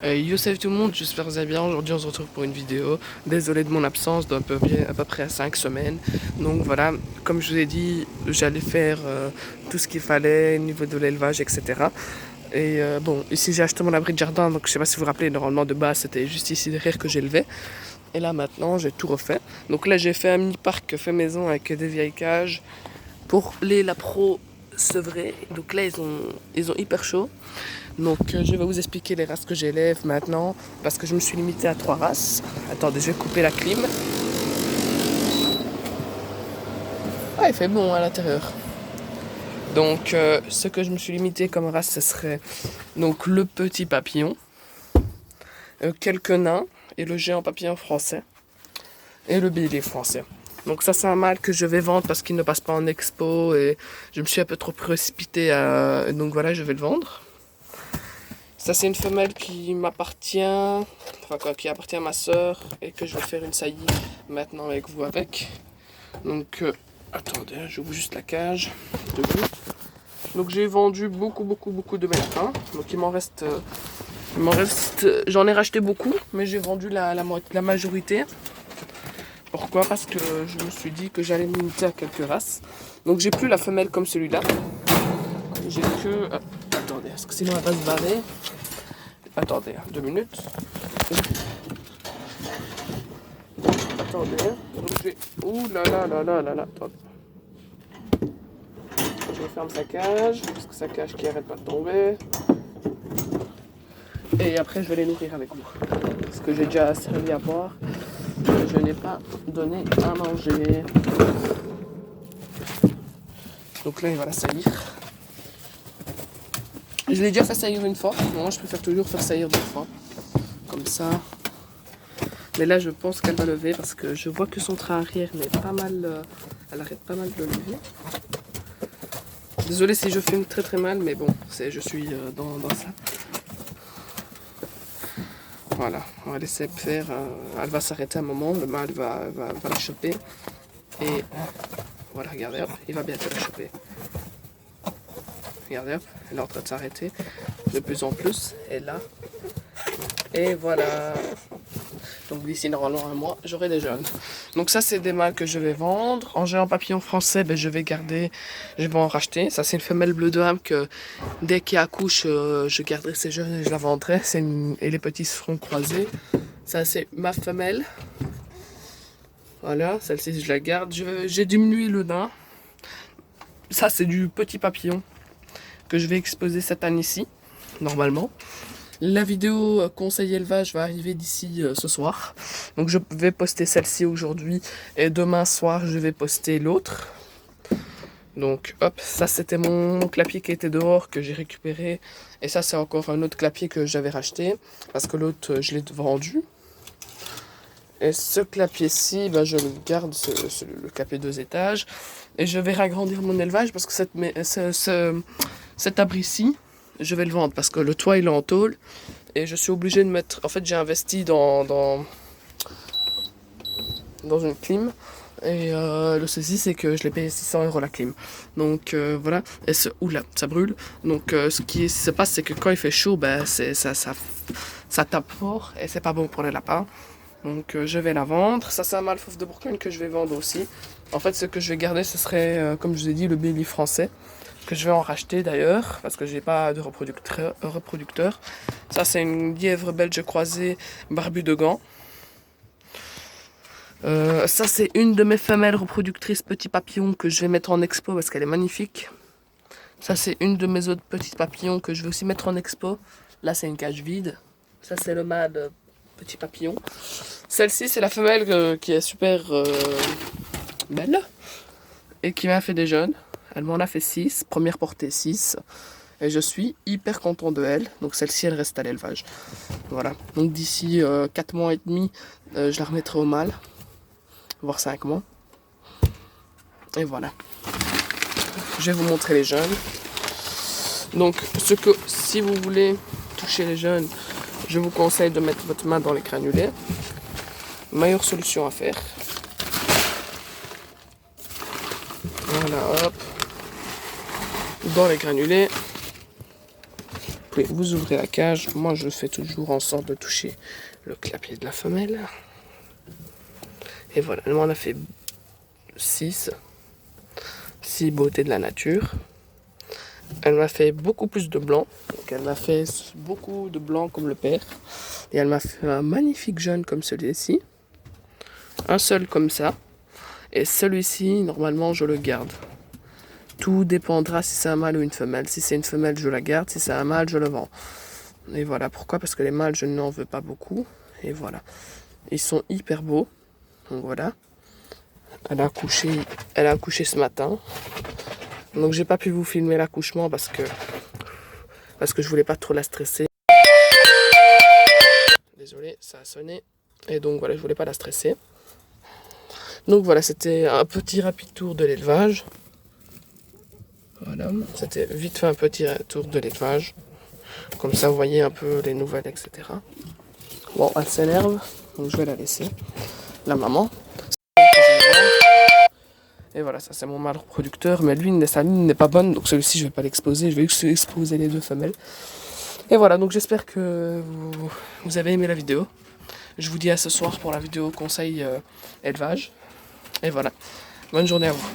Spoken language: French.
Salut tout le monde, j'espère que vous allez bien. Aujourd'hui on se retrouve pour une vidéo. Désolé de mon absence d'à peu près à 5 semaines. Donc voilà, comme je vous ai dit, j'allais faire tout ce qu'il fallait au niveau de l'élevage, etc. Bon, ici j'ai acheté mon abri de jardin, donc je sais pas si vous vous rappelez, normalement de base c'était juste ici derrière que j'élevais. Et là maintenant j'ai tout refait. Donc là j'ai fait un mini parc fait maison avec des vieilles cages pour les lapros sevrés. Donc là ils ont hyper chaud. Donc je vais vous expliquer les races que j'élève maintenant parce que je me suis limité à 3 races. Attendez, je vais couper la clim. Ah, il fait bon à l'intérieur. Donc ce que je me suis limité comme race, ce serait donc le petit papillon, quelques nains et le géant papillon français et le bélier français. Donc ça c'est un mâle que je vais vendre parce qu'il ne passe pas en expo et je me suis un peu trop précipité donc voilà, je vais le vendre. Ça c'est une femelle qui m'appartient, enfin quoi, qui appartient à ma soeur et que je vais faire une saillie maintenant avec vous avec. Donc attendez, j'ouvre juste la cage de vous. Donc j'ai vendu beaucoup de mètres. Donc j'en ai racheté beaucoup, mais j'ai vendu la majorité. Pourquoi? Parce que je me suis dit que j'allais me limiter à quelques races. Donc j'ai plus la femelle comme celui-là. J'ai que... attendez, parce que sinon elle va se barrer. Attendez, 2 minutes. Attendez, donc j'ai... Ouh là là là là là là, attendez. Je referme sa cage, parce que sa cage qui arrête pas de tomber. Et après je vais les nourrir avec vous. Parce que j'ai déjà servi à boire. Je n'ai pas donné à manger. Donc là il va la saillir. Je l'ai déjà fait saillir une fois. Moi je préfère toujours faire saillir 2 fois. Comme ça. Mais là je pense qu'elle va lever parce que je vois que son train arrière n'est pas mal. Elle arrête pas mal de le lever. Désolé si je filme très mal, mais bon, je suis dans ça. Voilà, on va laisser faire. Elle va s'arrêter un moment, le mâle va la choper. Et voilà, regardez, hop, il va bientôt la choper. Regardez, hop, elle est en train de s'arrêter de plus en plus. Et là, et voilà. Donc d'ici normalement un mois, j'aurai des jeunes. Donc ça, c'est des mâles que je vais vendre. En géant papillon français, je vais garder, je vais en racheter. Ça, c'est une femelle bleu de Ham que dès qu'il accouche, je garderai ses jeunes et je la vendrai. Et les petits seront croisés. Ça, c'est ma femelle. Voilà, celle-ci, je la garde. J'ai diminué le nain. Ça, c'est du petit papillon que je vais exposer cette année ici, normalement. La vidéo conseil élevage va arriver d'ici ce soir. Donc je vais poster celle-ci aujourd'hui et demain soir je vais poster l'autre. Donc hop, ça c'était mon clapier qui était dehors que j'ai récupéré. Et ça c'est encore un autre clapier que j'avais racheté parce que l'autre je l'ai vendu. Et ce clapier-ci, je le garde, le clapier 2 étages. Et je vais agrandir mon élevage parce que cet abri-ci, je vais le vendre parce que le toit il est en tôle et je suis obligé de mettre. En fait, j'ai investi dans une clim et le souci c'est que je l'ai payé 600 € la clim. Donc voilà. Et oula, ça brûle. Donc ce qui se passe, c'est que quand il fait chaud, ça tape fort et c'est pas bon pour les lapins. Donc je vais la vendre. Ça c'est un mâle fauve de Bourgogne que je vais vendre aussi. En fait, ce que je vais garder, ce serait, comme je vous ai dit, le bélier français que je vais en racheter d'ailleurs parce que j'ai pas de reproducteur. Ça c'est une lièvre belge croisée barbu de Gand. Ça c'est une de mes femelles reproductrices petits papillons que je vais mettre en expo parce qu'elle est magnifique. Ça c'est une de mes autres petits papillons que je vais aussi mettre en expo. Là c'est une cage vide. Ça c'est le mâle petit papillon. Celle-ci c'est la femelle qui est super belle et qui m'a fait des jeunes. Elle m'en a fait 6, première portée 6. Et je suis hyper content de elle. Donc celle-ci, elle reste à l'élevage. Voilà. Donc d'ici 4 mois et demi, je la remettrai au mâle. Voire 5 mois. Et voilà. Je vais vous montrer les jeunes. Donc si vous voulez toucher les jeunes, je vous conseille de mettre votre main dans les granulés. Meilleure solution à faire. Voilà, hop. Dans les granulés. vous ouvrez la cage. Moi, je fais toujours en sorte de toucher le clapier de la femelle. Et voilà, elle m'en a fait 6 beautés de la nature. Elle m'a fait beaucoup plus de blanc. Donc elle m'a fait beaucoup de blanc comme le père. Et elle m'a fait un magnifique jaune comme celui-ci. Un seul comme ça. Et celui-ci, normalement, je le garde. Tout dépendra si c'est un mâle ou une femelle. Si c'est une femelle, je la garde. Si c'est un mâle, je le vends. Et voilà, pourquoi? Parce que les mâles, je n'en veux pas beaucoup. Et voilà. Ils sont hyper beaux. Donc voilà. Elle a accouché ce matin. Donc j'ai pas pu vous filmer l'accouchement parce que je voulais pas trop la stresser. Désolé, ça a sonné. Et donc voilà, je voulais pas la stresser. Donc voilà, c'était un petit rapide tour de l'élevage. Voilà, c'était vite fait un petit tour de l'élevage. Comme ça, vous voyez un peu les nouvelles, etc. Bon, elle s'énerve, donc je vais la laisser. La maman. Et voilà, ça c'est mon mâle reproducteur, mais lui, sa ligne n'est pas bonne, donc celui-ci je vais pas l'exposer, je vais juste exposer les 2 femelles. Et voilà, donc j'espère que vous avez aimé la vidéo. Je vous dis à ce soir pour la vidéo conseil élevage. Et voilà, bonne journée à vous.